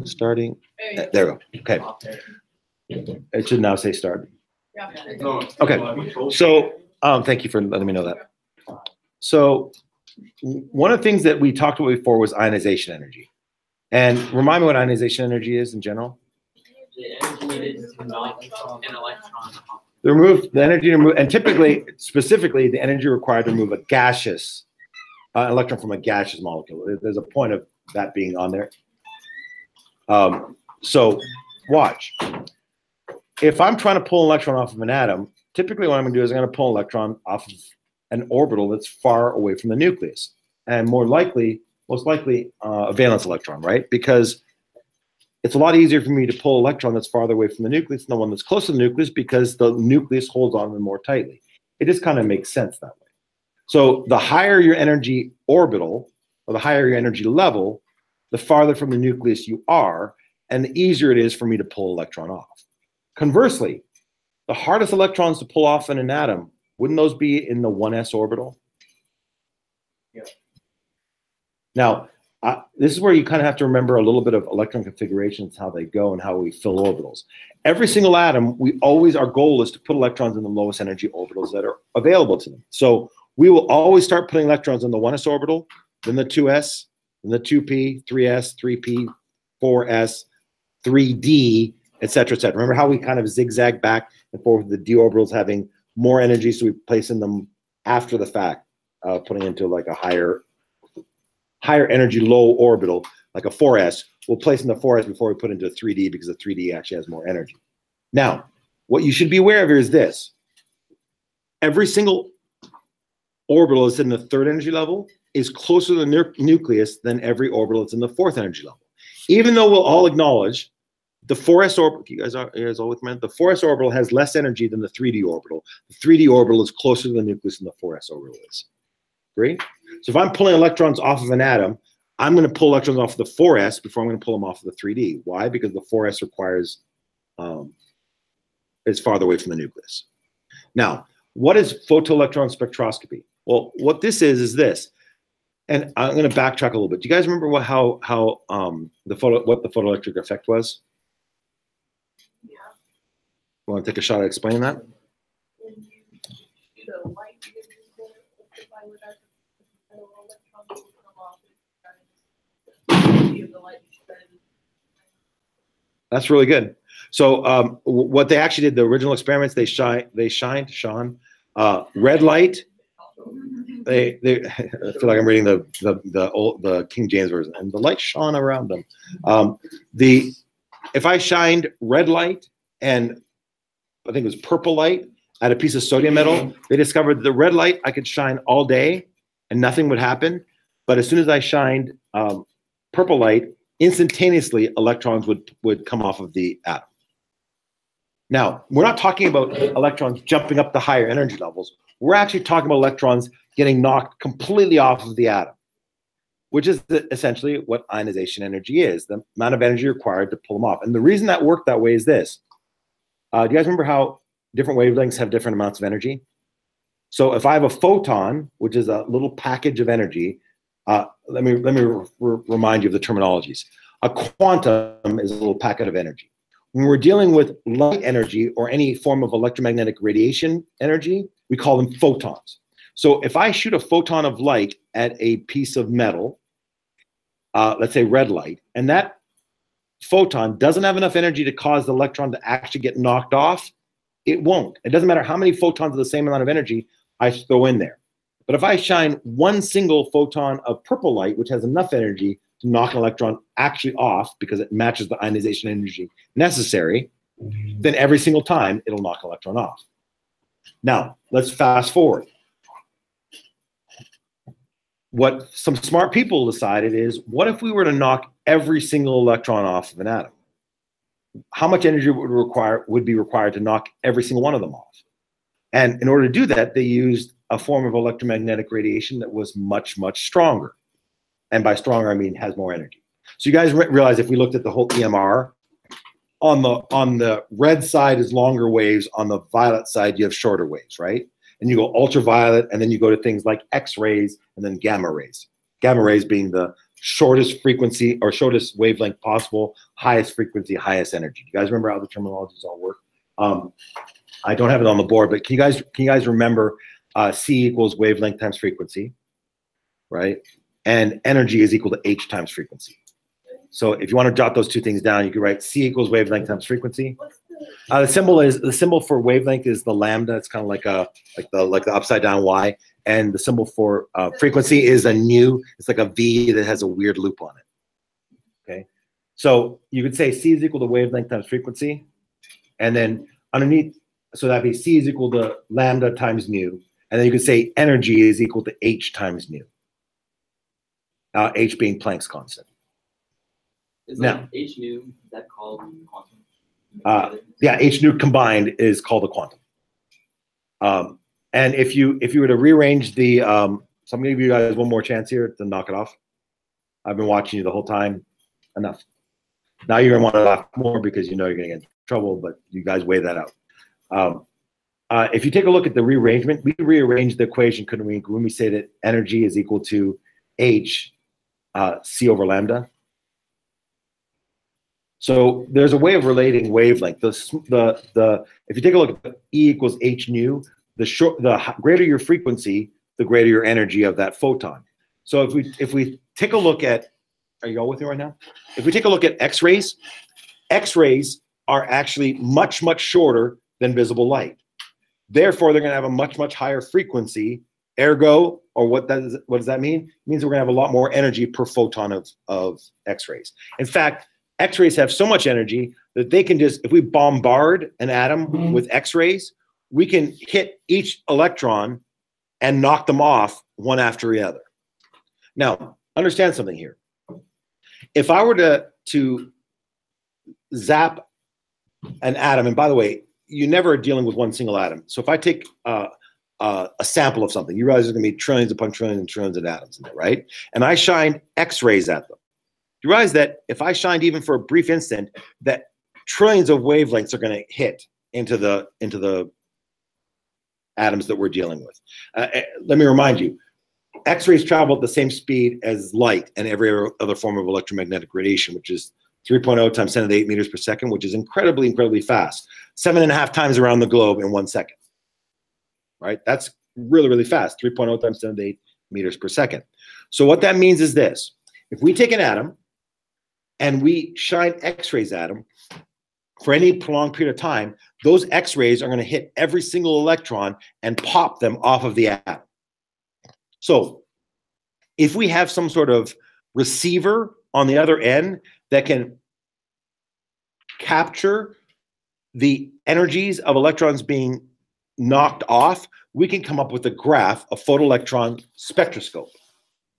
Starting. There we go. Okay. It should now say start. Okay. So thank you for letting me know that. So one of the things that we talked about before was ionization energy. And remind me what ionization energy is in general. The energy needed to knock an electron off. The energy to remove, and typically, specifically, the energy required to remove a gaseous electron from a gaseous molecule. There's a point of that being on there. So watch. If I'm trying to pull an electron off of an atom, typically what I'm going to do is I'm going to pull an electron off of an orbital that's far away from the nucleus, and most likely, a valence electron, right? Because it's a lot easier for me to pull an electron that's farther away from the nucleus than the one that's close to the nucleus because the nucleus holds on them more tightly. It just kind of makes sense that way. So the higher your energy orbital, or the higher your energy level, the farther from the nucleus you are, and the easier it is for me to pull an electron off. Conversely, the hardest electrons to pull off in an atom, wouldn't those be in the 1s orbital? Yeah. Now, this is where you kind of have to remember a little bit of electron configurations, how they go and how we fill orbitals. Every single atom, our goal is to put electrons in the lowest energy orbitals that are available to them. So we will always start putting electrons in the 1s orbital, then the 2s, then the 2p, 3s, 3p, 4s, 3d, et cetera, et cetera. Remember how we kind of zigzag back and forth with the d orbitals having more energy, so we place in them after the fact, putting into like a higher energy low orbital, like a 4s. We'll place in the 4s before we put into a 3d because the 3d actually has more energy. Now, what you should be aware of here is this. Every single orbital that's in the 3rd energy level is closer to the nucleus than every orbital that's in the 4th energy level. Even though we'll all acknowledge the 4s orbital, you guys all with me? The 4s orbital has less energy than the 3d orbital. The 3d orbital is closer to the nucleus than the 4s orbital is. Agree? So if I'm pulling electrons off of an atom, I'm going to pull electrons off of the 4s before I'm going to pull them off of the 3d. Why? Because the 4s requires is farther away from the nucleus. Now, what is photoelectron spectroscopy? Well, what this is this. And I'm going to backtrack a little bit. Do you guys remember what the photoelectric effect was? Yeah. You want to take a shot at explaining that? When you shoot a light into the ultraviolet electron will come off and the light spread. That's really good. So what they actually did, the original experiments, they shone red light. I feel like I'm reading the King James version, and the light shone around them. If I shined red light and I think it was purple light at a piece of sodium metal, they discovered that the red light I could shine all day and nothing would happen. But as soon as I shined purple light, instantaneously electrons would come off of the atom. Now, we're not talking about electrons jumping up to higher energy levels. We're actually talking about electrons getting knocked completely off of the atom, which is essentially what ionization energy is, the amount of energy required to pull them off. And the reason that worked that way is this. Do you guys remember how different wavelengths have different amounts of energy? So if I have a photon, which is a little package of energy, let me remind you of the terminologies. A quantum is a little packet of energy. When we're dealing with light energy or any form of electromagnetic radiation energy, we call them photons. So if I shoot a photon of light at a piece of metal, let's say red light, and that photon doesn't have enough energy to cause the electron to actually get knocked off, it won't. It doesn't matter how many photons of the same amount of energy I throw in there. But if I shine one single photon of purple light, which has enough energy to knock an electron actually off because it matches the ionization energy necessary, then every single time it'll knock an electron off. Now, let's fast forward. What some smart people decided is, what if we were to knock every single electron off of an atom? How much energy would be required to knock every single one of them off? And in order to do that, they used a form of electromagnetic radiation that was much, much stronger. And by stronger, I mean has more energy. So you guys realize if we looked at the whole EMR, on the red side is longer waves, on the violet side you have shorter waves, right? And you go ultraviolet, and then you go to things like X-rays and then gamma rays. Gamma rays being the shortest frequency or shortest wavelength possible, highest frequency, highest energy. Do you guys remember how the terminologies all work? I don't have it on the board, but can you guys remember C equals wavelength times frequency, right? And energy is equal to H times frequency. So if you want to jot those two things down, you can write C equals wavelength times frequency. The symbol for wavelength is the lambda. It's kind of like the upside down Y, and the symbol for frequency is a nu. It's like a V that has a weird loop on it. Okay, so you could say C is equal to wavelength times frequency, and then underneath, so that'd be C is equal to lambda times nu, and then you could say energy is equal to H times nu. H being Planck's constant. Is Now, that H nu, is that called quantum? Yeah, H nu combined is called a quantum. And if you were to rearrange the, so I'm gonna give you guys one more chance here to knock it off. I've been watching you the whole time. Enough. Now you're gonna want to laugh more because you know you're gonna get in trouble, but you guys weigh that out. If you take a look at the rearrangement, we rearranged the equation, couldn't we? When we say that energy is equal to H C over lambda. So there's a way of relating wavelength. If you take a look at E equals H nu, the greater your frequency, the greater your energy of that photon. So if we take a look at, are you all with me right now? If we take a look at X-rays, X-rays are actually much, much shorter than visible light. Therefore, they're going to have a much, much higher frequency. Ergo, or what does that mean? It means we're going to have a lot more energy per photon of X-rays. In fact, X-rays have so much energy that they can just, if we bombard an atom with X-rays, we can hit each electron and knock them off one after the other. Now, understand something here. If I were to zap an atom, and by the way, you never are dealing with one single atom. So if I take a sample of something, you realize there's going to be trillions upon trillions and trillions of atoms in there, right? And I shine X-rays at them. You realize that if I shined even for a brief instant, that trillions of wavelengths are going to hit into the atoms that we're dealing with. Let me remind you, X-rays travel at the same speed as light and every other form of electromagnetic radiation, which is 3.0 times 10 to the 8 meters per second, which is incredibly, incredibly fast. 7.5 times around the globe in 1 second. Right? That's really, really fast. 3.0 times 10 to the 8 meters per second. So what that means is this. If we take an atom and we shine X-rays at them for any prolonged period of time, those X-rays are going to hit every single electron and pop them off of the atom. So if we have some sort of receiver on the other end that can capture the energies of electrons being knocked off, we can come up with a graph, a photoelectron spectroscope.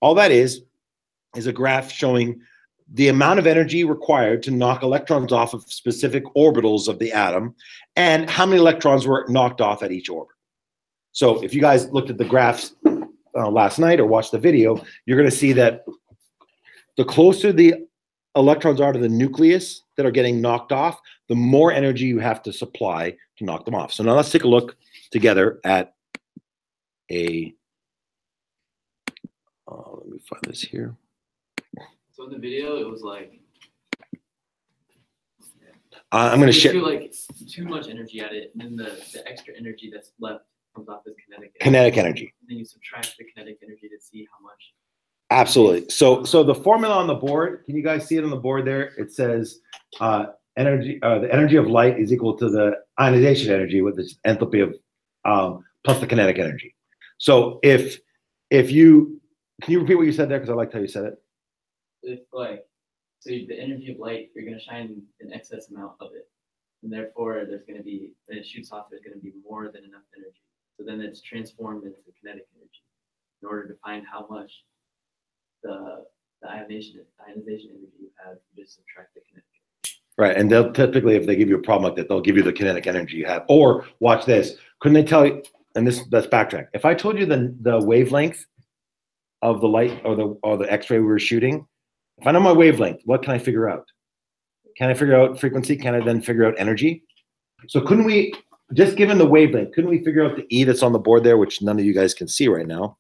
All that is a graph showing the amount of energy required to knock electrons off of specific orbitals of the atom and how many electrons were knocked off at each orbit. So if you guys looked at the graphs last night or watched the video, you're going to see that the closer the electrons are to the nucleus that are getting knocked off, the more energy you have to supply to knock them off. So now let's take a look together at a, let me find this here. So in the video, it was like, I'm going to share. Like too much energy at it, and then the extra energy that's left comes off as kinetic energy. Kinetic energy. And then you subtract the kinetic energy to see how much. Absolutely. So the formula on the board, can you guys see it on the board there? It says energy. The energy of light is equal to the ionization energy with the enthalpy of plus the kinetic energy. So if you can you repeat what you said there, because I liked how you said it. If so the energy of light, you're going to shine an excess amount of it, and therefore there's going to be, when it shoots off, there's going to be more than enough energy. So then it's transformed into kinetic energy. In order to find how much the ionization energy you have, you just subtract the kinetic energy. Right, and they'll typically, if they give you a problem like that, they'll give you the kinetic energy you have. Or watch this. Couldn't they tell you? And let's backtrack. If I told you the wavelength of the light or the X-ray we were shooting, if I know my wavelength, what can I figure out? Can I figure out frequency? Can I then figure out energy? So couldn't we, just given the wavelength, couldn't we figure out the E that's on the board there, which none of you guys can see right now,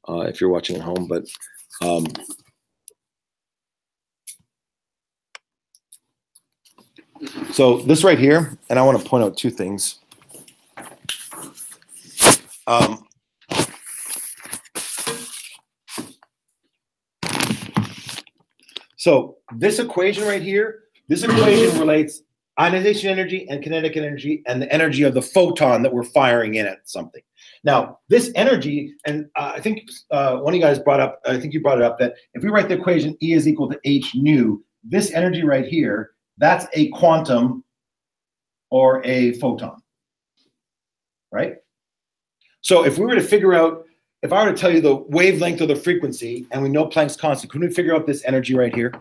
if you're watching at home, but So this right here, and I want to point out two things. So this equation right here, this equation relates ionization energy and kinetic energy and the energy of the photon that we're firing in at something. Now, this energy, and I think one of you guys brought up, I think you brought it up, that if we write the equation E is equal to h nu, this energy right here, that's a quantum or a photon, right? So if we were to figure out, if I were to tell you the wavelength or the frequency, and we know Planck's constant, couldn't we figure out this energy right here?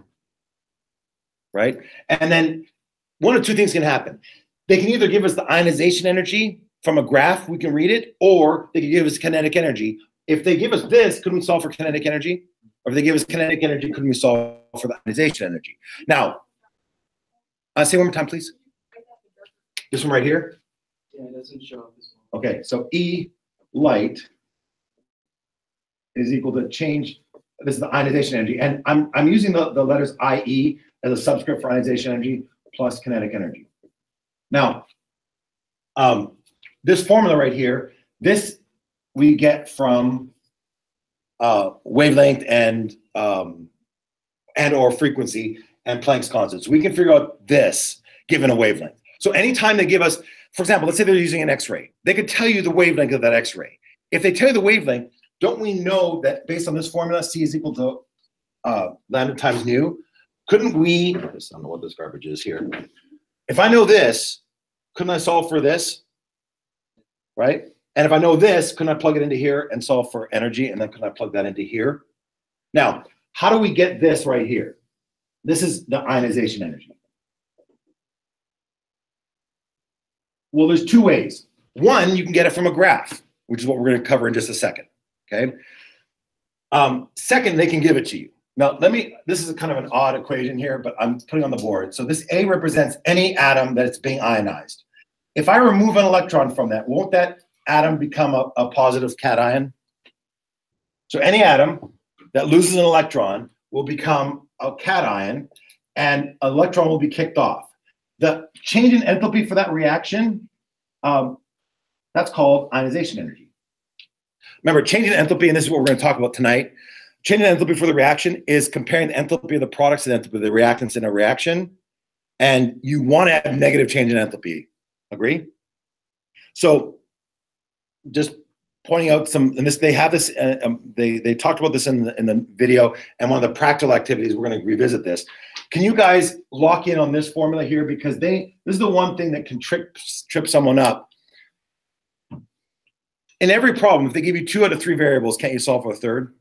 Right? And then one of two things can happen. They can either give us the ionization energy from a graph, we can read it, or they can give us kinetic energy. If they give us this, couldn't we solve for kinetic energy? Or if they give us kinetic energy, couldn't we solve for the ionization energy? Now, say one more time, please. This one right here? Yeah, it doesn't show up this one. Okay, so E light is equal to change, this is the ionization energy. And I'm using the letters IE as a subscript for ionization energy plus kinetic energy. Now, this formula right here, this we get from wavelength and or frequency and Planck's constant. So we can figure out this given a wavelength. So anytime they give us, for example, let's say they're using an X-ray, they could tell you the wavelength of that X-ray. If they tell you the wavelength, don't we know that based on this formula, C is equal to lambda times nu? Couldn't we, I don't know what this garbage is here. If I know this, couldn't I solve for this, right? And if I know this, couldn't I plug it into here and solve for energy? And then couldn't I plug that into here? Now, how do we get this right here? This is the ionization energy. Well, there's two ways. One, you can get it from a graph, which is what we're going to cover in just a second, okay? Second, they can give it to you. Now, this is kind of an odd equation here, but I'm putting on the board. So this A represents any atom that's being ionized. If I remove an electron from that, won't that atom become a positive cation? So any atom that loses an electron will become a cation, and an electron will be kicked off. The change in enthalpy for that reaction, that's called ionization energy. Remember, change in enthalpy, and this is what we're going to talk about tonight. Change in enthalpy for the reaction is comparing the enthalpy of the products to the enthalpy of the reactants in a reaction, and you want to have negative change in enthalpy. Agree? So, just pointing out some, and this they have this. They talked about this in the video, and one of the practical activities we're going to revisit this. Can you guys lock in on this formula here, because this is the one thing that can trip someone up. In every problem, if they give you 2 out of 3 variables, can't you solve for a third?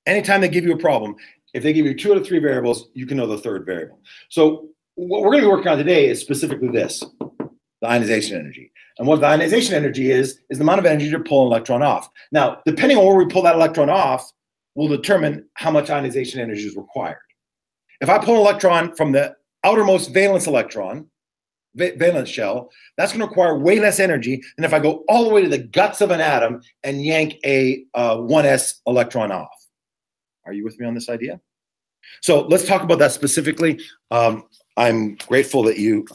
Anytime they give you a problem, if they give you 2 out of 3 variables, you can know the third variable. So what we're going to be working on today is specifically this, the ionization energy. And what the ionization energy is the amount of energy to pull an electron off. Now, depending on where we pull that electron off, will determine how much ionization energy is required. If I pull an electron from the outermost valence electron, valence shell, that's going to require way less energy than if I go all the way to the guts of an atom and yank a 1s electron off. Are you with me on this idea? So let's talk about that specifically. I'm grateful that you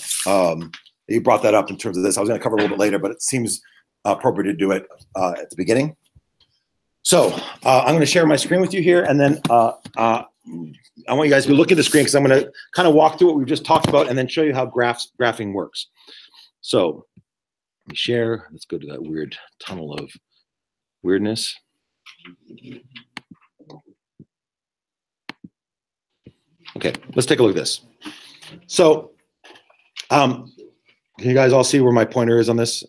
brought that up in terms of this. I was going to cover a little bit later, but it seems appropriate to do it at the beginning. So I'm going to share my screen with you here, and then I want you guys to look at the screen because I'm going to kind of walk through what we've just talked about and then show you how graphing works. So let me share. Let's go to that weird tunnel of weirdness. Okay, let's take a look at this. So can you guys all see where my pointer is on this?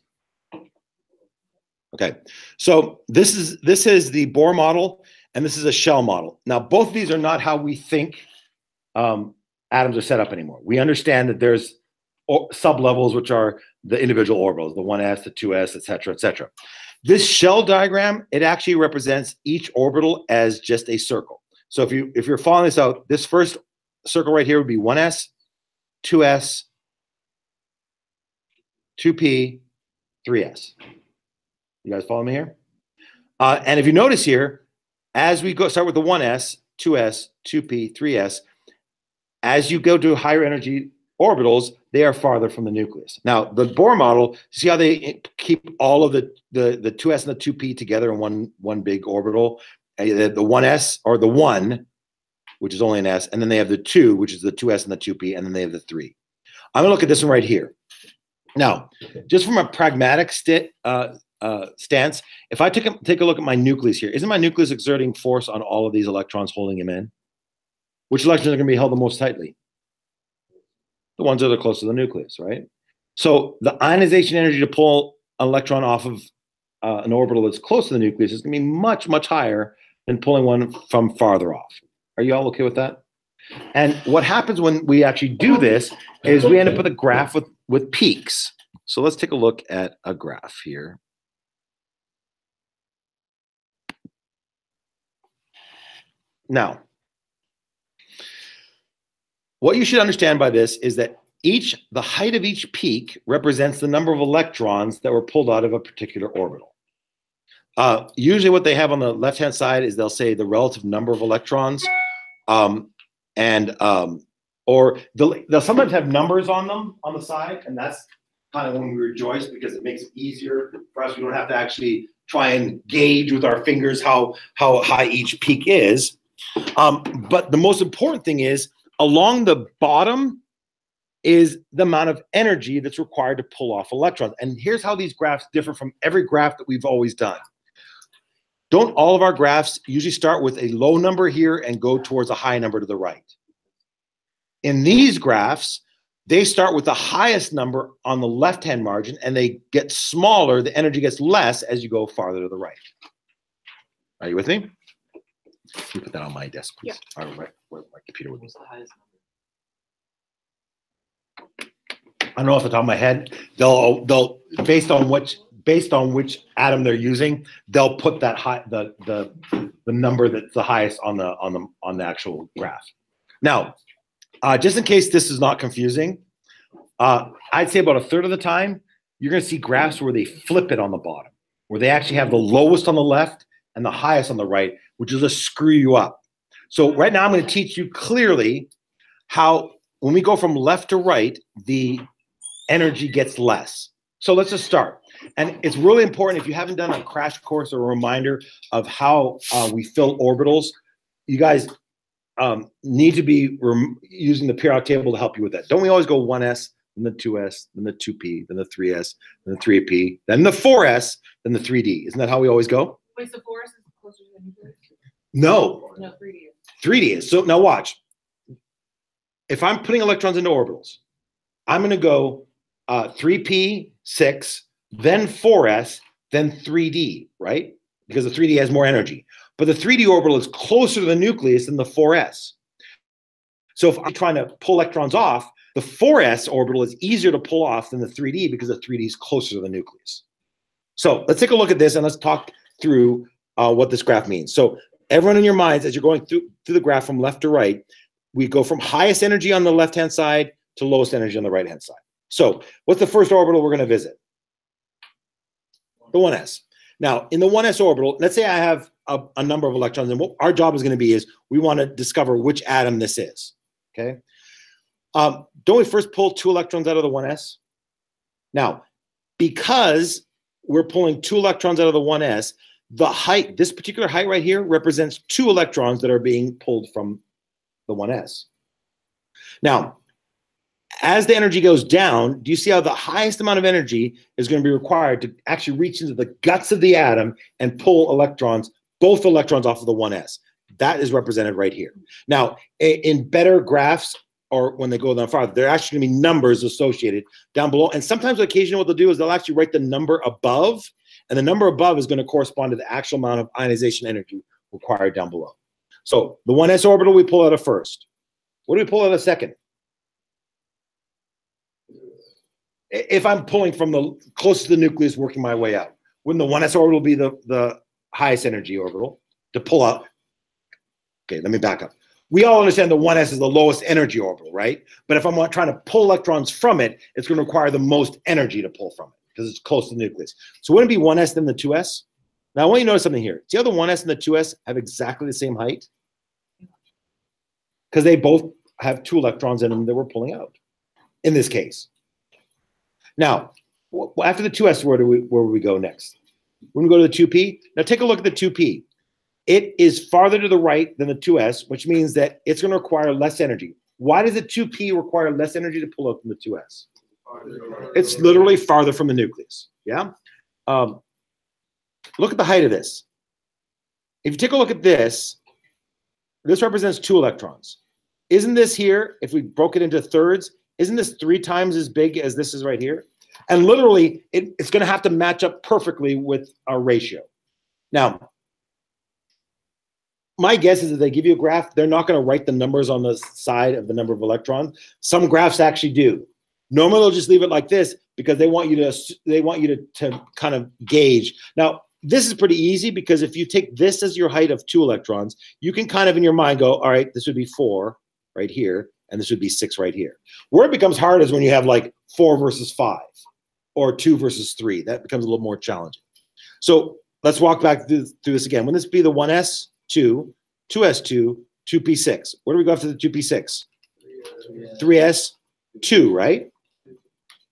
Okay, so this is the Bohr model, and this is a shell model. Now, both of these are not how we think atoms are set up anymore. We understand that there's sublevels, which are the individual orbitals, the 1s, the 2s, et cetera, et cetera. This shell diagram, it actually represents each orbital as just a circle. So if you're following this out, this first circle right here would be 1s, 2s, 2p, 3s. You guys follow me here? And if you notice here, as we start with the 1s, 2s, 2p, 3s, as you go to higher energy, orbitals, they are farther from the nucleus. Now, the Bohr model, see how they keep all of the 2s and the 2p together in one big orbital? The 1s, or the 1, which is only an s, and then they have the 2, which is the 2s and the 2p, and then they have the 3. I'm going to look at this one right here. Now, just from a pragmatic stance, if I take a look at my nucleus here, isn't my nucleus exerting force on all of these electrons holding him in? Which electrons are going to be held the most tightly? The ones that are close to the nucleus, right? So the ionization energy to pull an electron off of an orbital that's close to the nucleus is going to be much, much higher than pulling one from farther off. Are you all okay with that? And what happens when we actually do this is we end up with a graph with peaks. So let's take a look at a graph here. Now, what you should understand by this is that the height of each peak represents the number of electrons that were pulled out of a particular orbital. Usually what they have on the left-hand side is they'll say the relative number of electrons, or they'll sometimes have numbers on them on the side, and that's kind of when we rejoice because it makes it easier for us. We don't have to actually try and gauge with our fingers how high each peak is. But the most important thing is along the bottom is the amount of energy that's required to pull off electrons. And here's how these graphs differ from every graph that we've always done. Don't all of our graphs usually start with a low number here and go towards a high number to the right? In these graphs, they start with the highest number on the left-hand margin and they get smaller, the energy gets less as you go farther to the right. Are you with me? Let me put that on my desk, please. Yeah. All right, where my computer would be. What's the highest number? I don't know off the top of my head. They'll based on which atom they're using, they'll put that the number that's the highest on the actual graph. Now, just in case this is not confusing, I'd say about a third of the time you're going to see graphs where they flip it on the bottom, where they actually have the lowest on the left and the highest on the right, which will just screw you up. So right now I'm going to teach you clearly how when we go from left to right, the energy gets less. So let's just start. And it's really important, if you haven't done a crash course or a reminder of how we fill orbitals, you guys need to be using the periodic table to help you with that. Don't we always go 1s, then the 2s, then the 2p, then the 3s, then the 3p, then the 4s, then the 3d. Isn't that how we always go? Wait, so 4s is closer to the nucleus? No. No, 3D is. 3d is. So now watch. If I'm putting electrons into orbitals, I'm going to go 3p, 6, then 4s, then 3d, right? Because the 3d has more energy. But the 3d orbital is closer to the nucleus than the 4s. So if I'm trying to pull electrons off, the 4s orbital is easier to pull off than the 3d because the 3d is closer to the nucleus. So let's take a look at this and let's talk through what this graph means. So everyone in your minds, as you're going through the graph from left to right, we go from highest energy on the left-hand side to lowest energy on the right-hand side. So what's the first orbital we're going to visit? The 1s. Now, in the 1s orbital, let's say I have a number of electrons, and what our job is going to be is we want to discover which atom this is, okay? Don't we first pull 2 electrons out of the 1s? Now, because we're pulling 2 electrons out of the 1s, the height, this particular height right here represents 2 electrons that are being pulled from the 1s. Now, as the energy goes down, do you see how the highest amount of energy is going to be required to actually reach into the guts of the atom and pull electrons, both electrons off of the 1s? That is represented right here. Now, in better graphs, or when they go down farther, there are actually going to be numbers associated down below. And sometimes occasionally what they'll do is they'll actually write the number above, and the number above is going to correspond to the actual amount of ionization energy required down below. So the 1s orbital we pull out of first. What do we pull out of second? If I'm pulling from the closest to the nucleus, working my way out, wouldn't the 1s orbital be the highest energy orbital to pull out? Okay, let me back up. We all understand the 1s is the lowest energy orbital, right? But if I'm trying to pull electrons from it, it's going to require the most energy to pull from it because it's close to the nucleus. So wouldn't it be 1s then the 2s? Now I want you to notice something here. See how the 1s and the 2s have exactly the same height? Because they both have 2 electrons in them that we're pulling out. in this case. Now, after the 2s, where would we go next? We're going to go to the 2p. Now take a look at the 2p. It is farther to the right than the 2s, which means that it's going to require less energy. Why does the 2p require less energy to pull out than the 2s? It's literally farther from the nucleus. Yeah. Look at the height of this. If you take a look at this, this represents 2 electrons. Isn't this here, if we broke it into thirds, isn't this 3 times as big as this is right here? And literally, it's going to have to match up perfectly with our ratio. Now, my guess is that they give you a graph, they're not going to write the numbers on the side of the number of electrons. Some graphs actually do. Normally, they'll just leave it like this because they want you to kind of gauge. Now, this is pretty easy because if you take this as your height of 2 electrons, you can kind of in your mind go, all right, this would be 4 right here, and this would be 6 right here. Where it becomes hard is when you have like 4 versus 5 or 2 versus 3. That becomes a little more challenging. So let's walk back through this again. Wouldn't this be the 1s2, 2s2, 2p6? Where do we go after the 2p6? 3s2, right?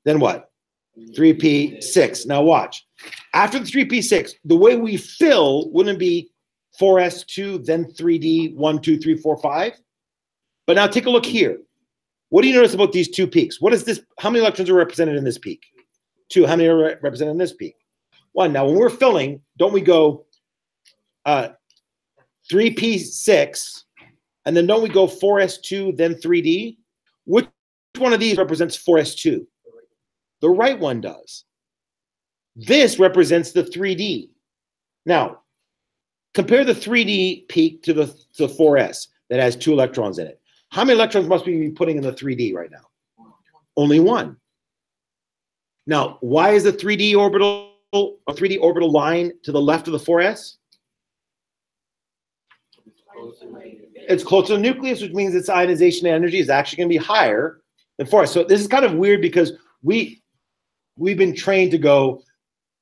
Then what? 3p6. Now watch. After the 3p6, the way we fill wouldn't it be 4s2, then 3d, 1, 2, 3, 4, 5? But now take a look here. What do you notice about these 2 peaks? What is this? How many electrons are represented in this peak? 2. How many are represented in this peak? 1. Now, when we're filling, don't we go 3p6, and then don't we go 4s2, then 3d? Which one of these represents 4s2? The right one does. This represents the 3d. Now, compare the 3d peak to the 4s that has 2 electrons in it. How many electrons must we be putting in the 3d right now? Only 1. Now, why is the 3d orbital line to the left of the 4s? It's closer to the nucleus, which means its ionization energy is actually going to be higher than 4s. So this is kind of weird because we've been trained to go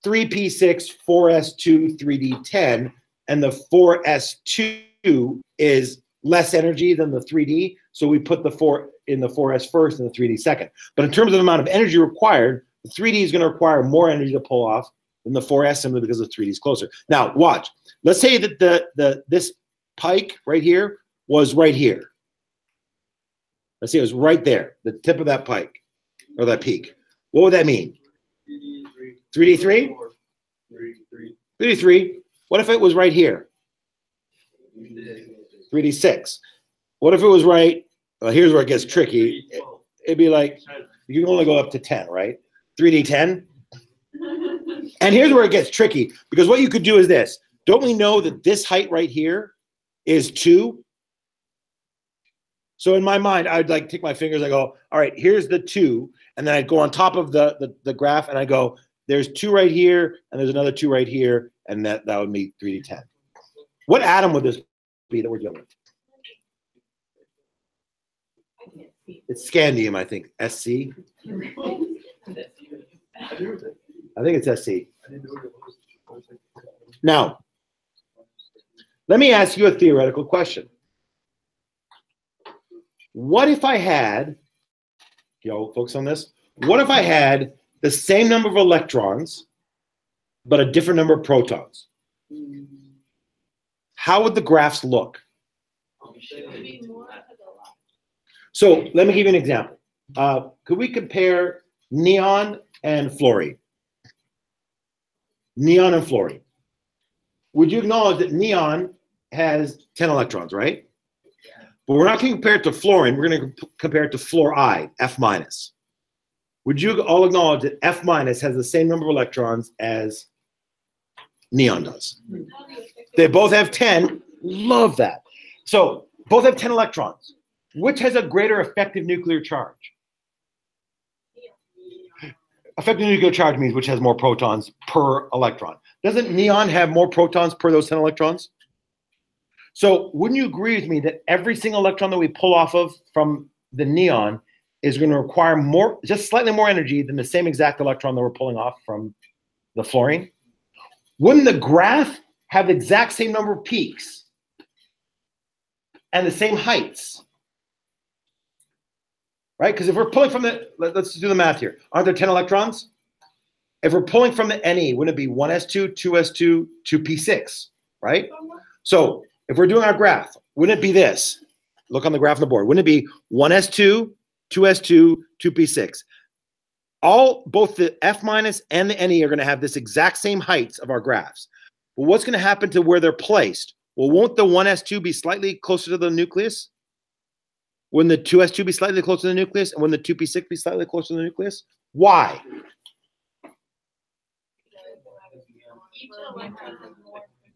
3p6, 4s2, 3d10, and the 4s2 is less energy than the 3d, so we put the 4 in the 4s first and the 3d second. But in terms of the amount of energy required, the 3d is going to require more energy to pull off than the 4s simply because the 3d is closer. Now, watch. Let's say that this pike right here was right here. Let's say it was right there, the tip of that pike or that peak. What would that mean? 3d3? 3d3. What if it was right here? 3d6. What if it was right? Well, here's where it gets tricky. It'd be like, you can only go up to 10, right? 3d10. And here's where it gets tricky, because what you could do is this. Don't we know that this height right here is 2? So in my mind, I'd like take my fingers, I go, all right, here's the 2. And then I'd go on top of the graph and I go, there's 2 right here, and there's another 2 right here, and that would be 3d10. What atom would this be that we're dealing with? It's scandium, I think. SC. I think it's SC. Now, let me ask you a theoretical question. What if I had, focus on this. What if I had the same number of electrons, but a different number of protons? How would the graphs look? So let me give you an example. Could we compare neon and fluorine? Neon and fluorine. Would you acknowledge that neon has 10 electrons, right? But we're not going to compare it to fluorine. We're going to compare it to fluoride, F minus. Would you all acknowledge that F minus has the same number of electrons as neon does? They both have 10. Love that. So both have 10 electrons. Which has a greater effective nuclear charge? Effective nuclear charge means which has more protons per electron. Doesn't neon have more protons per those 10 electrons? So wouldn't you agree with me that every single electron that we pull off of from the neon is going to require more, just slightly more energy than the same exact electron that we're pulling off from the fluorine? Wouldn't the graph have the exact same number of peaks and the same heights? right? Because if we're pulling from the, let's do the math here. Aren't there 10 electrons? If we're pulling from the Ne, wouldn't it be 1s2, 2s2, 2p6, right? So if we're doing our graph, wouldn't it be this? Look on the graph on the board. Wouldn't it be 1s2, 2s2, 2p6? Both the F minus and the Ne are going to have this exact same heights of our graphs. But what's going to happen to where they're placed? Well, won't the 1s2 be slightly closer to the nucleus? Wouldn't the 2s2 be slightly closer to the nucleus? And wouldn't the 2p6 be slightly closer to the nucleus? Why?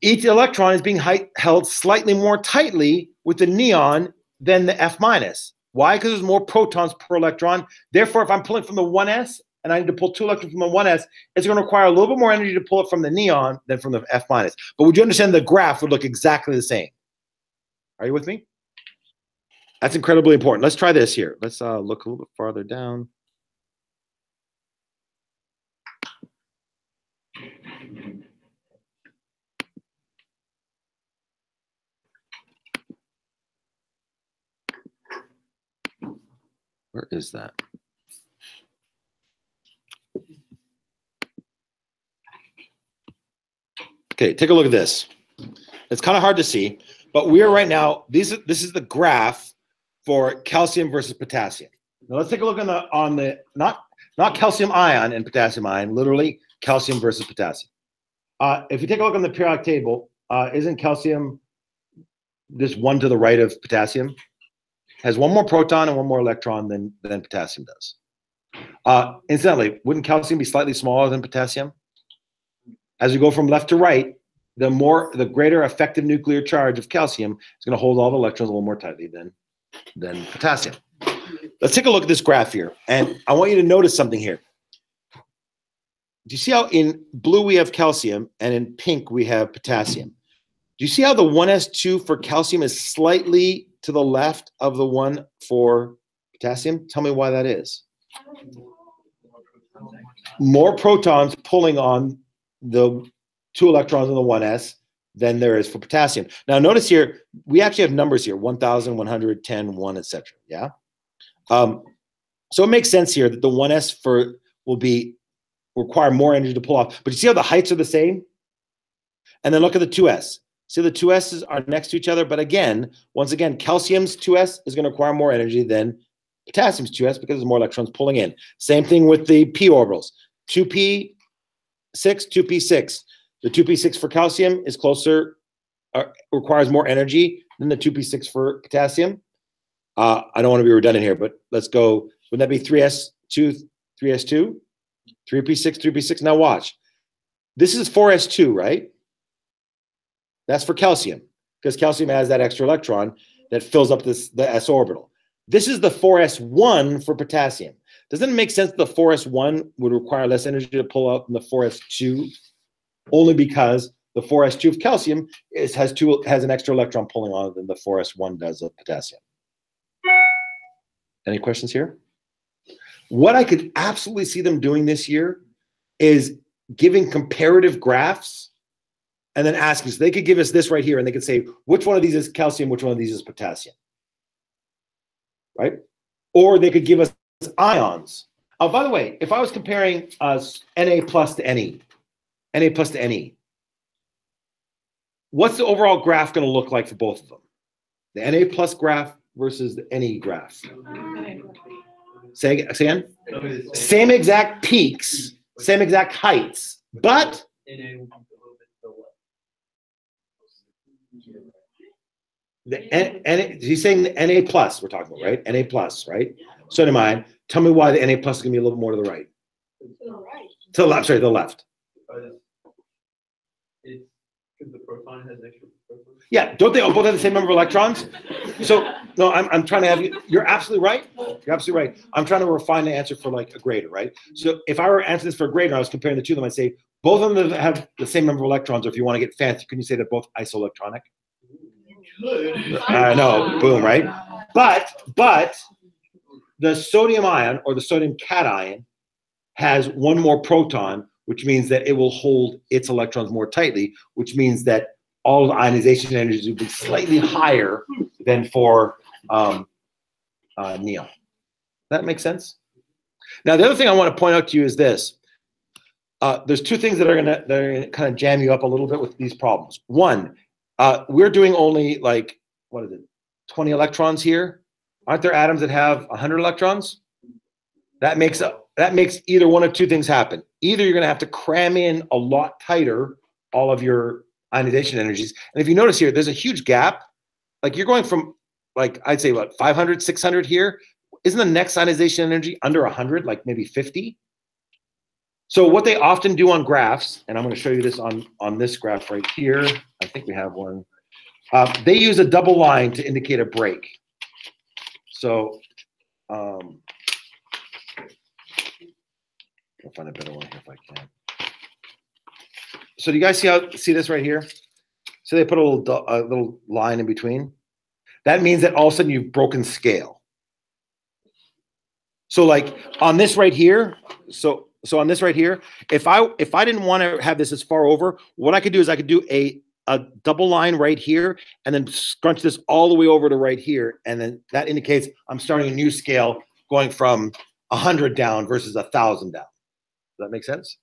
Each electron is being held slightly more tightly with the neon than the F minus. Why? Because there's more protons per electron. Therefore, if I'm pulling from the 1s and I need to pull 2 electrons from the 1s, it's going to require a little bit more energy to pull it from the neon than from the F minus. But would you understand the graph would look exactly the same? Are you with me? That's incredibly important. Let's try this here. Let's look a little bit farther down. Where is that? Okay, take a look at this. It's kind of hard to see, but we are right now, this is the graph for calcium versus potassium. Now let's take a look on the not calcium ion and potassium ion, literally calcium versus potassium. If you take a look on the periodic table, isn't calcium this one to the right of potassium? Has one more proton and one more electron than potassium does. Incidentally, wouldn't calcium be slightly smaller than potassium? As we go from left to right, the greater effective nuclear charge of calcium is going to hold all the electrons a little more tightly than potassium. Let's take a look at this graph here, and I want you to notice something here. Do you see how in blue we have calcium and in pink we have potassium? Do you see how the 1s2 for calcium is slightly to the left of the one for potassium? Tell me why that is. More protons pulling on the 2 electrons in the 1s than there is for potassium. Now notice here, we actually have numbers here, 1,000, 110, 1, etc. Yeah? So it makes sense here that the 1s will require more energy to pull off. But you see how the heights are the same? And then look at the 2s. See, the 2s's are next to each other, but once again, calcium's 2s is going to require more energy than potassium's 2s because there's more electrons pulling in. Same thing with the p orbitals. 2p6, 2p6. The 2p6 for calcium is requires more energy than the 2p6 for potassium. I don't want to be redundant here, but let's go. Wouldn't that be 3s2, 3s2? 3p6, 3p6. Now watch. This is 4s2, right? That's for calcium, because calcium has that extra electron that fills up the s orbital. This is the 4s1 for potassium. Doesn't it make sense that the 4s1 would require less energy to pull out than the 4s2? Only because the 4s2 of calcium has an extra electron pulling on it than the 4s1 does of potassium. Any questions here? What I could absolutely see them doing this year is giving comparative graphs and then asking. So they could give us this right here, and they could say, which one of these is calcium, which one of these is potassium, right? Or they could give us ions. Oh, by the way, if I was comparing Na plus to Ne, Na plus to Ne, what's the overall graph going to look like for both of them? The Na plus graph versus the Ne graph. Say again? Same exact peaks, same exact heights, but he's saying the Na plus we're talking about, right? Na plus, right? So do mine. Tell me why the Na plus is going to be a little more to the right. To the right. To the left, sorry, to the left. It's because the proton has extra protons. Yeah, don't they both have the same number of electrons? So no, I'm trying to have you. You're absolutely right. You're absolutely right. I'm trying to refine the answer for like a grader, right? So if I were answering this for a grader, I was comparing the two of them. I'd say both of them have the same number of electrons. Or if you want to get fancy, couldn't you say they're both isoelectronic? No, boom, right? But the sodium ion or the sodium cation has one more proton, which means that it will hold its electrons more tightly, which means that all the ionization energies will be slightly higher than for neon. That makes sense? Now, the other thing I want to point out to you is this. There's two things that are gonna kind of jam you up a little bit with these problems. One, we're doing only like, what is it, 20 electrons here. Aren't there atoms that have 100 electrons? That makes either one of two things happen. Either you're gonna have to cram in a lot tighter all of your ionization energies. And if you notice here, there's a huge gap. Like you're going from, like, I'd say what, 500, 600 here. Isn't the next ionization energy under 100, like maybe 50? So what they often do on graphs, and I'm going to show you this on this graph right here. I think we have one. They use a double line to indicate a break. So I'll find a better one here if I can. So do you guys see this right here? So they put a little line in between. That means that all of a sudden you've broken scale. So like on this right here, so on this right here, if I didn't want to have this as far over, what I could do is I could do a double line right here and then scrunch this all the way over to right here. And then that indicates I'm starting a new scale going from 100 down versus 1,000 down. Does that make sense?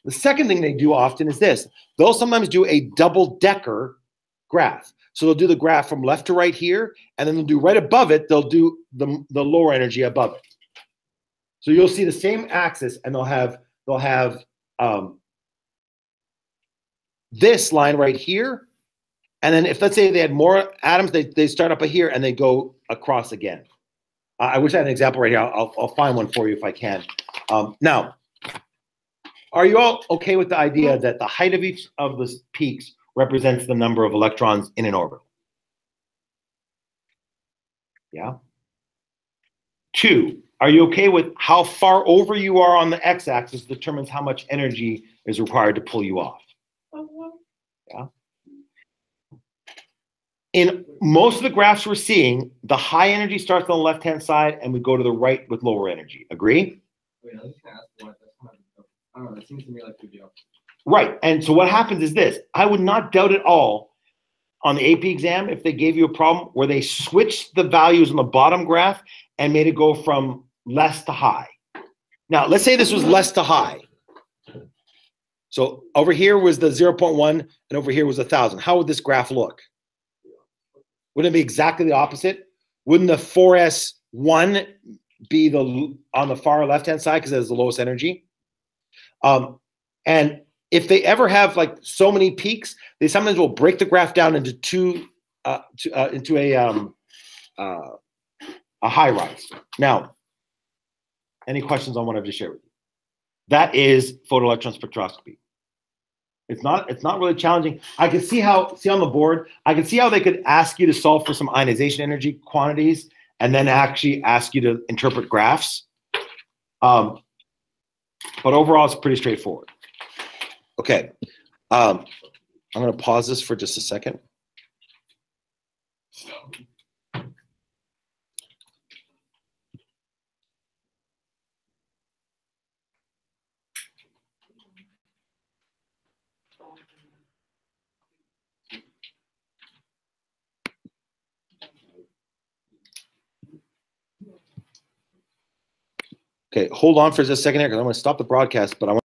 The second thing they do often is this. They'll sometimes do a double-decker graph. So they'll do the graph from left to right here, and then they'll do right above it, they'll do the lower energy above it. So you'll see the same axis, and they'll have this line right here, and then if let's say they had more atoms, they start up here and they go across again. I wish I had an example right here. I'll find one for you if I can. Now, are you all okay with the idea that the height of each of the peaks represents the number of electrons in an orbit? Yeah. 2, are you okay with how far over you are on the x-axis determines how much energy is required to pull you off? Yeah. In most of the graphs we're seeing, the high energy starts on the left-hand side and we go to the right with lower energy. Agree? Wait, I was just gonna ask what that's kind of, I don't know, it seems to me like to be up. Right. And so what happens is this. I would not doubt at all on the AP exam if they gave you a problem where they switched the values on the bottom graph and made it go from less to high. Now, let's say this was less to high. So over here was the 0.1 and over here was 1,000. How would this graph look? Wouldn't it be exactly the opposite? Wouldn't the 4s1 be on the far left-hand side because it has the lowest energy? And if they ever have like so many peaks, they sometimes will break the graph down into a high rise. Now, any questions on what I've just shared with you? That is photoelectron spectroscopy. It's not really challenging. I can see on the board, I can see how they could ask you to solve for some ionization energy quantities and then actually ask you to interpret graphs. But overall, it's pretty straightforward. Okay, I'm going to pause this for just a second. Okay, hold on for just a second here because I'm going to stop the broadcast, but I want